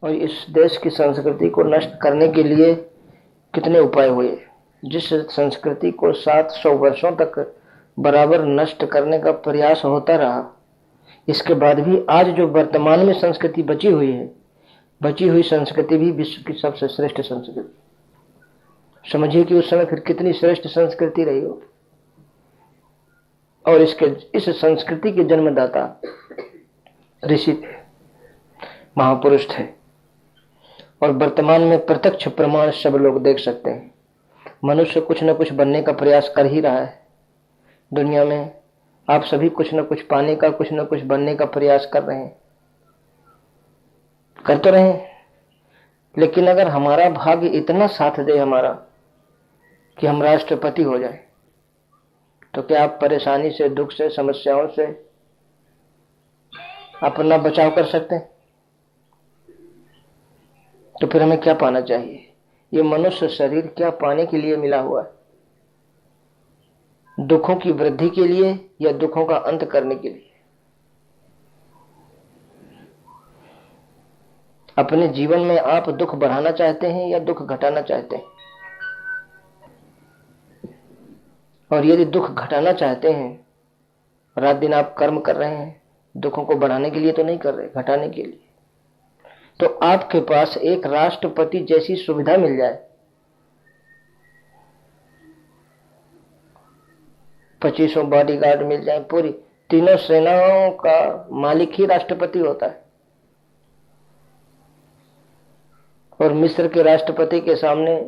और इस देश की संस्कृति को नष्ट करने के लिए कितने उपाय हुए। जिस संस्कृति को 700 वर्षों तक बराबर नष्ट करने का प्रयास होता रहा, इसके बाद भी आज जो वर्तमान में संस्कृति बची हुई है, बची हुई संस्कृति भी विश्व की सबसे श्रेष्ठ संस्कृति। समझिए कि उस समय फिर कितनी श्रेष्ठ संस्कृति रही हो। और इस संस्कृति के जन्मदाता ऋषि थे, महापुरुष थे, और वर्तमान में प्रत्यक्ष प्रमाण सब लोग देख सकते हैं। मनुष्य कुछ न कुछ बनने का प्रयास कर ही रहा है दुनिया में। आप सभी कुछ न कुछ पाने का, कुछ न कुछ बनने का प्रयास कर रहे हैं, कर तो रहे हैं। लेकिन अगर हमारा भाग्य इतना साथ दे हमारा कि हम राष्ट्रपति हो जाए, तो क्या आप परेशानी से, दुख से, समस्याओं से अपना बचाव कर सकते हैं? तो फिर हमें क्या पाना चाहिए? ये मनुष्य शरीर क्या पाने के लिए मिला हुआ है? दुखों की वृद्धि के लिए या दुखों का अंत करने के लिए? अपने जीवन में आप दुख बढ़ाना चाहते हैं या दुख घटाना चाहते हैं? और यदि दुख घटाना चाहते हैं, रात दिन आप कर्म कर रहे हैं, दुखों को बढ़ाने के लिए तो नहीं कर रहे, घटाने के लिए, तो आपके पास एक राष्ट्रपति जैसी सुविधा मिल जाए, 25 बॉडीगार्ड मिल जाए, पूरी तीनों सेनाओं का मालिक ही राष्ट्रपति होता है। और मिस्र के राष्ट्रपति के सामने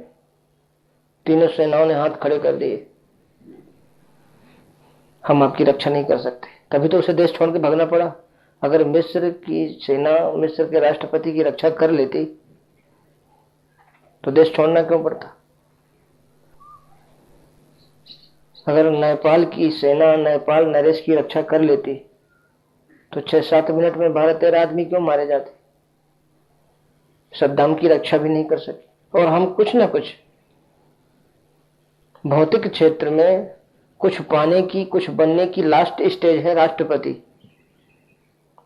तीनों सेनाओं ने हाथ खड़े कर दिए, हम आपकी रक्षा नहीं कर सकते, तभी तो उसे देश छोड़ के भागना पड़ा। अगर मिस्र की सेना मिस्र के राष्ट्रपति की रक्षा कर लेती तो देश छोड़ना क्यों पड़ता? अगर नेपाल की सेना नेपाल नरेश की रक्षा कर लेती तो 6-7 मिनट में 12-13 आदमी क्यों मारे जाते? सद्दाम की रक्षा भी नहीं कर सके। और हम कुछ ना कुछ भौतिक क्षेत्र में कुछ पाने की, कुछ बनने की लास्ट स्टेज है राष्ट्रपति।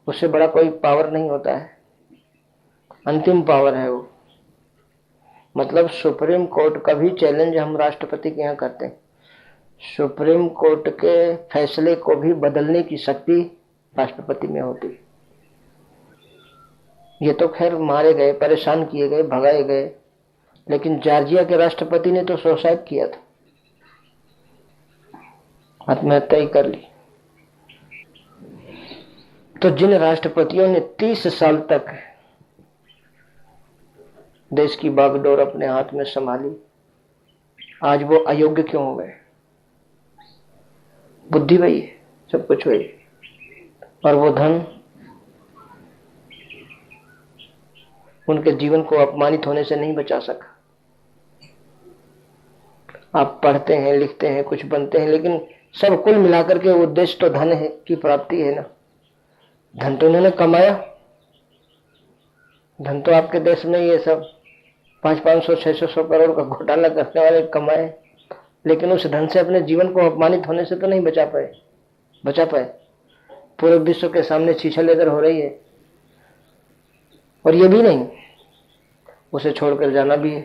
उससे बड़ा कोई पावर नहीं होता है, अंतिम पावर है वो। मतलब सुप्रीम कोर्ट का भी चैलेंज हम राष्ट्रपति के यहाँ करते हैं। सुप्रीम कोर्ट के फैसले को भी बदलने की शक्ति राष्ट्रपति में होती है। ये तो खैर मारे गए, परेशान किए गए, भगाए गए, लेकिन जॉर्जिया के राष्ट्रपति ने तो सुसाइड किया था, आत्महत्या ही कर ली। तो जिन राष्ट्रपतियों ने 30 साल तक देश की बागडोर अपने हाथ में संभाली, आज वो अयोग्य क्यों हो गए? बुद्धि वही है, सब कुछ वही, और वो धन उनके जीवन को अपमानित होने से नहीं बचा सका। आप पढ़ते हैं, लिखते हैं, कुछ बनते हैं, लेकिन सब कुल मिलाकर के उद्देश्य तो धन है की प्राप्ति है ना। धन तो उन्होंने कमाया, धन तो आपके देश में ये सब 500-600 करोड़ का घोटाला करने वाले कमाए, लेकिन उस धन से अपने जीवन को अपमानित होने से तो नहीं बचा पाए। पूरे विश्व के सामने शीशा लेकर हो रही है। और ये भी नहीं, उसे छोड़कर जाना भी है।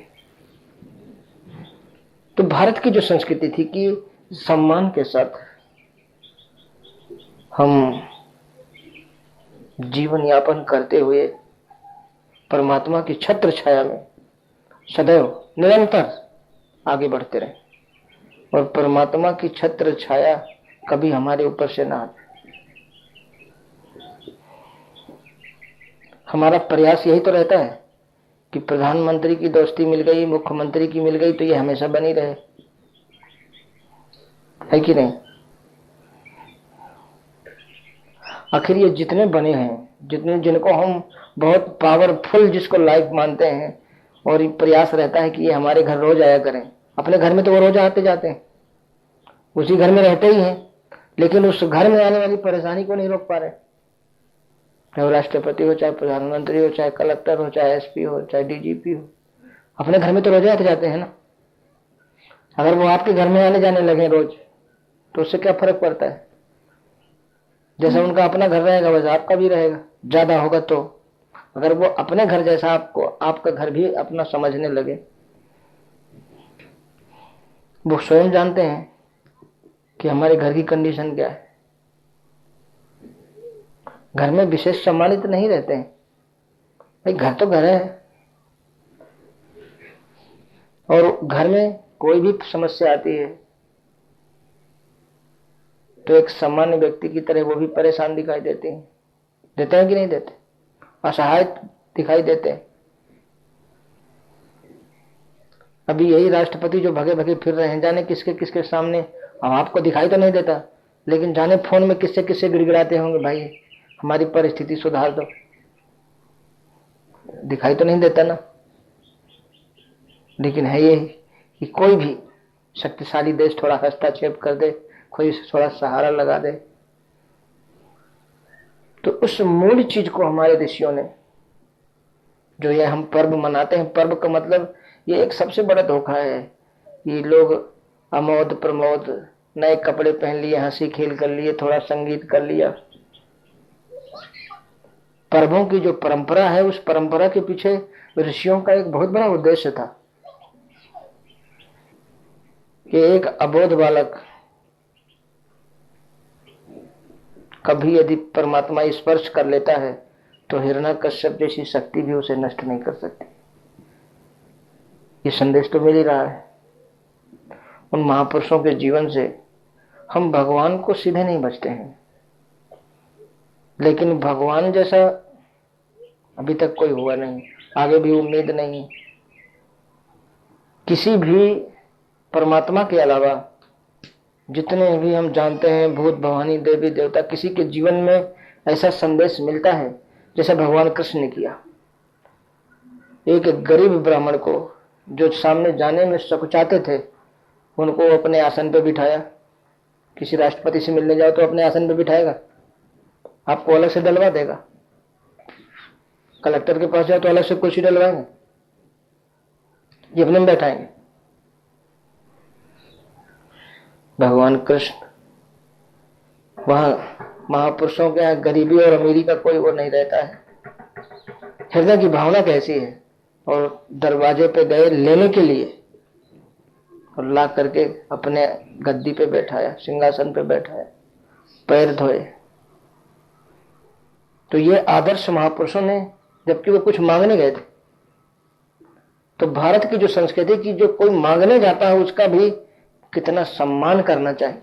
तो भारत की जो संस्कृति थी कि सम्मान के साथ हम जीवन यापन करते हुए परमात्मा की छत्र छाया में सदैव निरंतर आगे बढ़ते रहे, और परमात्मा की छत्र छाया कभी हमारे ऊपर से ना आए। हमारा प्रयास यही तो रहता है कि प्रधानमंत्री की दोस्ती मिल गई, मुख्यमंत्री की मिल गई, तो ये हमेशा बनी रहे, है कि नहीं? आखिर ये जितने बने हैं, जिनको हम बहुत पावरफुल, जिसको लाइफ मानते हैं, और प्रयास रहता है कि ये हमारे घर रोज आया करें। अपने घर में तो वो रोज आते जाते हैं, उसी घर में रहते ही हैं, लेकिन उस घर में आने वाली परेशानी को नहीं रोक पा रहे। चाहे राष्ट्रपति हो, चाहे प्रधानमंत्री हो, चाहे कलेक्टर हो, चाहे एसपी हो, चाहे डीजीपी हो, अपने घर में तो रोज आते जाते हैं ना। अगर वो आपके घर में आने जाने लगे रोज, तो उससे क्या फर्क पड़ता है? जैसे उनका अपना घर रहेगा वैसे आपका भी रहेगा, ज्यादा होगा तो अगर वो अपने घर जैसा आपको आपका घर भी अपना समझने लगे, वो स्वयं जानते हैं कि हमारे घर की कंडीशन क्या है। घर में विशेष सम्मानित नहीं रहते हैं, भाई घर तो घर है, और घर में कोई भी समस्या आती है तो एक सामान्य व्यक्ति की तरह वो भी परेशान दिखाई देते हैं। देते हैं कि नहीं देते? असहाय दिखाई देते हैं। अभी यही राष्ट्रपति जो भगे भगे फिर रहे हैं, जाने किसके किसके सामने, हम आपको दिखाई तो नहीं देता, लेकिन जाने फोन में किससे किससे गिड़गिड़ाते होंगे, भाई हमारी परिस्थिति सुधार दो। दिखाई तो नहीं देता ना, लेकिन है ये कि कोई भी शक्तिशाली देश थोड़ा हस्तक्षेप कर दे, कोई थोड़ा सहारा लगा दे, तो उस मूल चीज को हमारे ऋषियों ने, जो ये हम पर्व मनाते हैं, पर्व का मतलब ये एक सबसे बड़ा धोखा है कि लोग अमोद प्रमोद, नए कपड़े पहन लिए, हंसी खेल कर लिए, थोड़ा संगीत कर लिया। पर्वों की जो परंपरा है, उस परंपरा के पीछे ऋषियों का एक बहुत बड़ा उद्देश्य था कि एक अबोध बालक कभी यदि परमात्मा स्पर्श कर लेता है तो हिरण्यकश्यप जैसी शक्ति भी उसे नष्ट नहीं कर सकती। ये संदेश तो मिल ही रहा है उन महापुरुषों के जीवन से। हम भगवान को सीधे नहीं बचते हैं, लेकिन भगवान जैसा अभी तक कोई हुआ नहीं, आगे भी उम्मीद नहीं। किसी भी परमात्मा के अलावा जितने भी हम जानते हैं, भूत भवानी देवी देवता, किसी के जीवन में ऐसा संदेश मिलता है जैसा भगवान कृष्ण ने किया। एक गरीब ब्राह्मण को जो सामने जाने में सकुचाते थे, उनको अपने आसन पे बिठाया। किसी राष्ट्रपति से मिलने जाओ तो अपने आसन पे बिठाएगा? आपको अलग से डलवा देगा। कलेक्टर के पास जाओ तो अलग से कुर्सी डलवाएंगे? ये अपने में बैठाएंगे। भगवान कृष्ण वहां महापुरुषों के यहाँ गरीबी और अमीरी का कोई वो नहीं रहता है। हृदय की भावना कैसी है, और दरवाजे पे गए लेने के लिए और ला करके अपने गद्दी पे बैठाया, सिंहासन पे बैठाया, पैर धोए। तो ये आदर्श महापुरुषों ने, जबकि वो कुछ मांगने गए थे। तो भारत की जो संस्कृति की, जो कोई मांगने जाता है उसका भी कितना सम्मान करना चाहिए।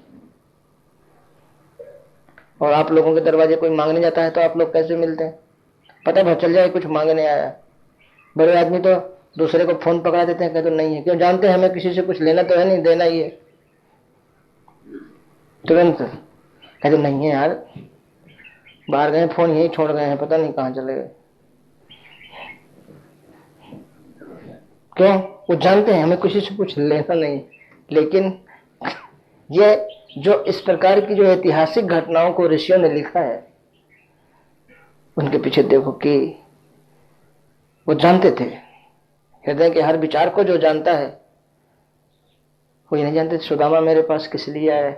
और आप लोगों के दरवाजे कोई मांगने जाता है तो आप लोग कैसे मिलते हैं? पता भर चल जाए कुछ मांगने आया। बड़े आदमी तो दूसरे को फोन पकड़ा देते हैं, कहते नहीं है, क्यों? जानते हैं हमें किसी से कुछ लेना तो है नहीं, देना ही है। तुरंत कहते नहीं है यार, बाहर गए, फोन यही छोड़ गए हैं, पता नहीं कहां चले गए। क्यों? वो जानते हैं हमें किसी से कुछ लेना नहीं। लेकिन ये जो इस प्रकार की जो ऐतिहासिक घटनाओं को ऋषियों ने लिखा है, उनके पीछे देखो कि वो जानते थे। हृदय के हर विचार को जो जानता है, वो ये नहीं जानते सुदामा मेरे पास किस लिए आया है।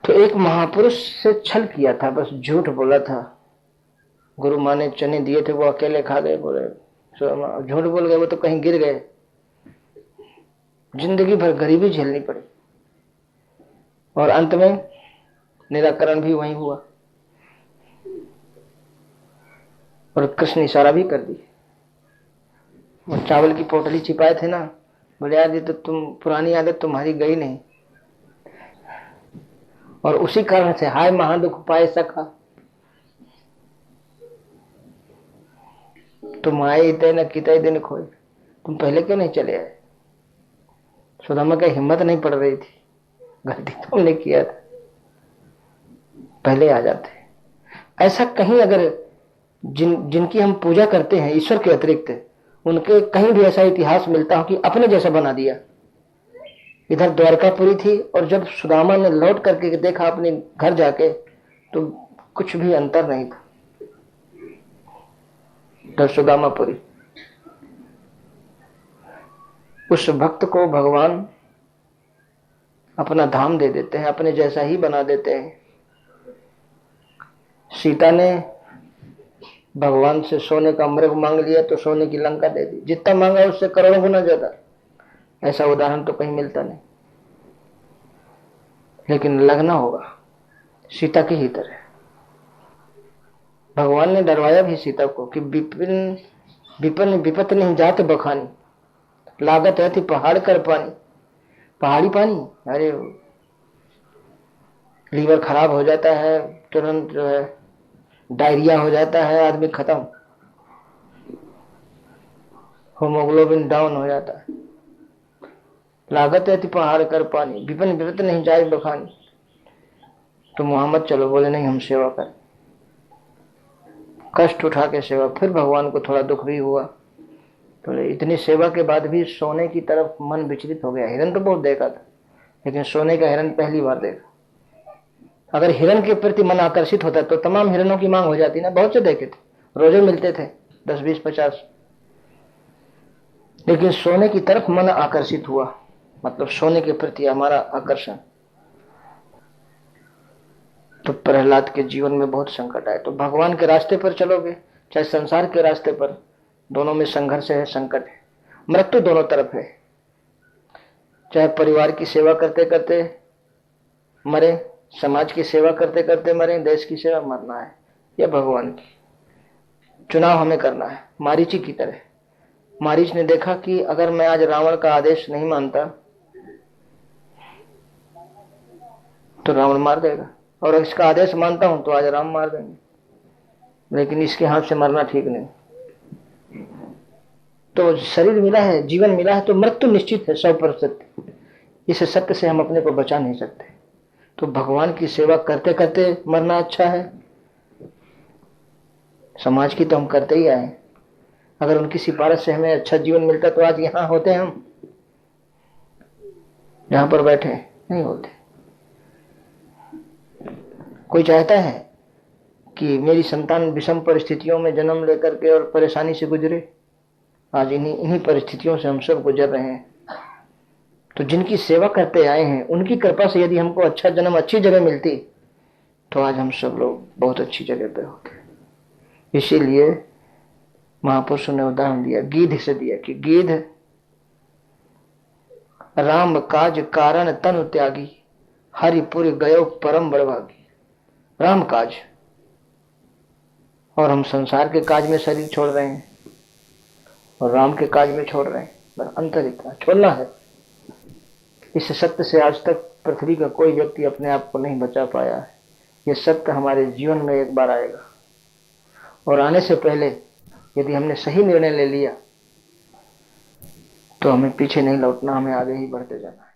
तो एक महापुरुष से छल किया था, बस झूठ बोला था। गुरु माँ ने चने दिए थे, वो अकेले खा गए। बोले सुदामा झूठ बोल गए, वो तो कहीं गिर गए। जिंदगी भर गरीबी झेलनी पड़ी और अंत में निराकरण भी वहीं हुआ। और कृष्ण इशारा भी कर दी। वो चावल की पोटली छिपाए थे ना, बोले यार ये तो तुम पुरानी आदत तुम्हारी गई नहीं। और उसी कारण से हाय महादुख पाए सखा, तुम आए इतने न कितने दिन खोए, तुम पहले क्यों नहीं चले आए? सुदामा की हिम्मत नहीं पड़ रही थी, गलती तुमने किया था, पहले आ जाते। ऐसा कहीं अगर जिनकी हम पूजा करते हैं ईश्वर के अतिरिक्त, उनके कहीं भी ऐसा इतिहास मिलता हो कि अपने जैसा बना दिया। इधर द्वारकापुरी थी और जब सुदामा ने लौट करके देखा अपने घर जाके तो कुछ भी अंतर नहीं था। इधर सुदामापुरी, उस भक्त को भगवान अपना धाम दे देते हैं, अपने जैसा ही बना देते हैं। सीता ने भगवान से सोने का मृग मांग लिया तो सोने की लंका दे दी, जितना मांगा उससे करोड़ों गुना ज्यादा। ऐसा उदाहरण तो कहीं मिलता नहीं, लेकिन लगना होगा सीता की ही तरह। भगवान ने डरवाया भी सीता को कि विपिन विपन विपत नहीं जात बखानी, लागत है थी पहाड़ कर पानी। पहाड़ी पानी, अरे लीवर खराब हो जाता है, तुरंत जो है डायरिया हो जाता है, आदमी खत्म, होमोग्लोबिन डाउन हो जाता है। लागत है थी पहाड़ कर पानी, विपिन विपत नहीं जाए बखानी। तो मोहम्मद चलो, बोले नहीं हम सेवा करें। कष्ट उठा के सेवा। फिर भगवान को थोड़ा दुख भी हुआ, तो इतनी सेवा के बाद भी सोने की तरफ मन विचलित हो गया। हिरन तो बहुत देखा था, लेकिन सोने का हिरन पहली बार देखा। अगर हिरन के प्रति मन आकर्षित होता तो तमाम हिरनों की मांग हो जाती ना, बहुत से देखे थे, रोजे मिलते थे 10 20 50। लेकिन सोने की तरफ मन आकर्षित हुआ, मतलब सोने के प्रति हमारा आकर्षण। तो प्रहलाद के जीवन में बहुत संकट आए। तो भगवान के रास्ते पर चलोगे चाहे संसार के रास्ते पर, दोनों में संघर्ष है, संकट है, मृत्यु दोनों तरफ है। चाहे परिवार की सेवा करते करते मरे, समाज की सेवा करते करते मरे, देश की सेवा मरना है, यह भगवान की चुनाव हमें करना है। मारीची की तरह, मारीच ने देखा कि अगर मैं आज रावण का आदेश नहीं मानता तो रावण मार देगा, और इसका आदेश मानता हूं तो आज राम मार देंगे, लेकिन इसके हाथ से मरना ठीक नहीं। तो शरीर मिला है, जीवन मिला है, तो मृत्यु निश्चित है 100%। इस सत्य से हम अपने को बचा नहीं सकते। तो भगवान की सेवा करते करते मरना अच्छा है। समाज की तो हम करते ही आए, अगर उनकी सिफारिश से हमें अच्छा जीवन मिलता तो आज यहां होते, हम यहां पर बैठे नहीं होते। कोई चाहता है कि मेरी संतान विषम परिस्थितियों में जन्म लेकर के और परेशानी से गुजरे? आज इन्हीं परिस्थितियों से हम सब गुजर रहे हैं। तो जिनकी सेवा करते आए हैं उनकी कृपा से यदि हमको अच्छा जन्म अच्छी जगह मिलती तो आज हम सब लोग बहुत अच्छी जगह पे होते। इसीलिए महापुरुषों ने उदाहरण दिया, गीध से दिया कि गीध राम काज कारण तनु त्यागी, हरिपुर गयो परम बड़भागी। राम काज, और हम संसार के काज में शरीर छोड़ रहे हैं और राम के काज में छोड़ रहे हैं। बस अंतर इतना, छोड़ना है। इस सत्य से आज तक पृथ्वी का कोई व्यक्ति अपने आप को नहीं बचा पाया है। यह सत्य हमारे जीवन में एक बार आएगा, और आने से पहले यदि हमने सही निर्णय ले लिया तो हमें पीछे नहीं लौटना, हमें आगे ही बढ़ते जाना है।